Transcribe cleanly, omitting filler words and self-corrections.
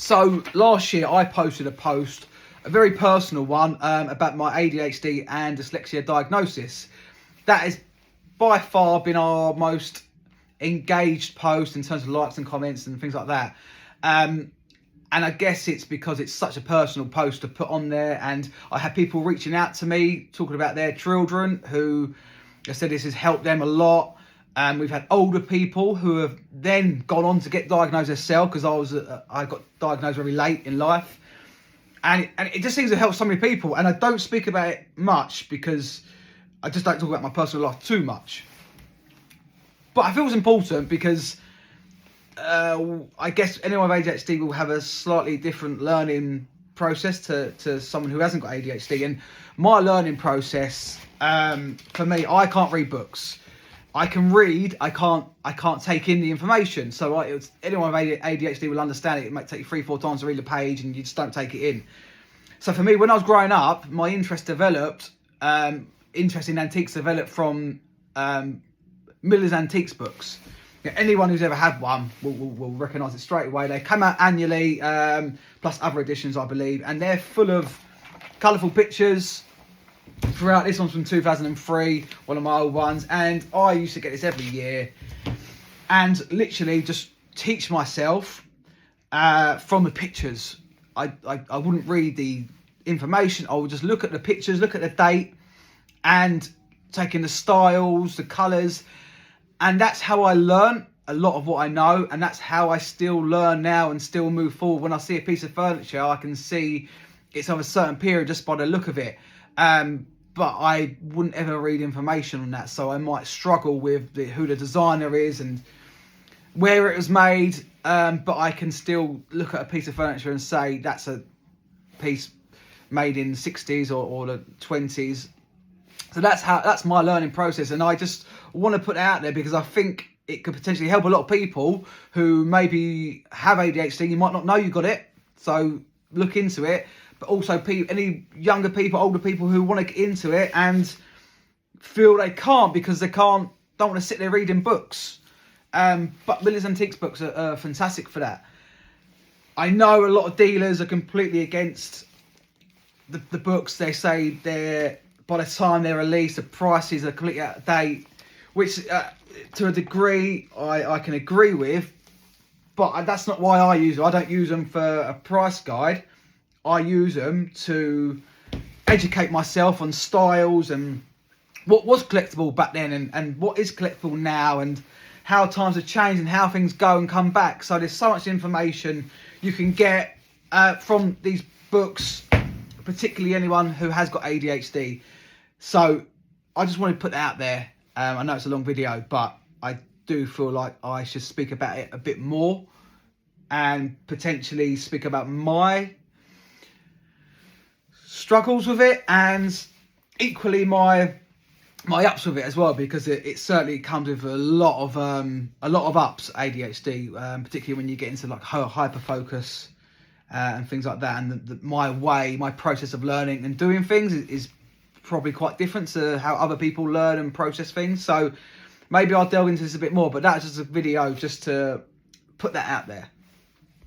So last year I posted a post, a very personal one, about my ADHD and dyslexia diagnosis. That has by far been our most engaged post in terms of likes and comments and things like that. And I guess it's because it's such a personal post to put on there, and I had people reaching out to me talking about their children who I said this has helped them a lot. We've had older people who have then gone on to get diagnosed themselves, because I got diagnosed very late in life, and it just seems to help so many people. And I don't speak about it much because I just don't talk about my personal life too much. But I feel it's important because I guess anyone with ADHD will have a slightly different learning process to someone who hasn't got ADHD. And my learning process, for me, I can't read books. I can read, I can't take in the information. So anyone with ADHD will understand it. It might take you 3-4 times to read a page and you just don't take it in. So for me, when I was growing up, my interest developed, interest in antiques developed from Miller's Antiques books. Anyone who's ever had one will recognise it straight away. They come out annually, plus other editions, I believe, and they're full of colourful pictures throughout. This one's from 2003, one of my old ones, and I used to get this every year and literally just teach myself from the pictures. I wouldn't read the information. I would just look at the pictures, look at the date, and take in the styles, the colours. And that's how I learn a lot of what I know, and that's how I still learn now and still move forward. When I see a piece of furniture, I can see it's of a certain period just by the look of it. But I wouldn't ever read information on that, so I might struggle with who the designer is and where it was made. But I can still look at a piece of furniture and say that's a piece made in the 60s or the 20s. So that's my learning process, and I just want to put it out there because I think it could potentially help a lot of people who maybe have ADHD. You might not know you got it, so look into it. But also any younger people, older people who want to get into it and feel they can't because don't want to sit there reading books. But Miller's Antiques books are fantastic for that. I know a lot of dealers are completely against the books. They say by the time they're released, the prices are completely out of date, which to a degree I can agree with, but that's not why I use them. I don't use them for a price guide. I use them to educate myself on styles and what was collectible back then and what is collectible now, and how times have changed and how things go and come back. So there's so much information you can get from these books, particularly anyone who has got ADHD. So I just want to put that out there. I know it's a long video, but I do feel like I should speak about it a bit more and potentially speak about my struggles with it and equally my ups with it as well, because it certainly comes with a lot of ups, ADHD, particularly when you get into like hyper focus and things like that. And my process of learning and doing things is probably quite different to how other people learn and process things. So maybe I'll delve into this a bit more, but that's just a video just to put that out there.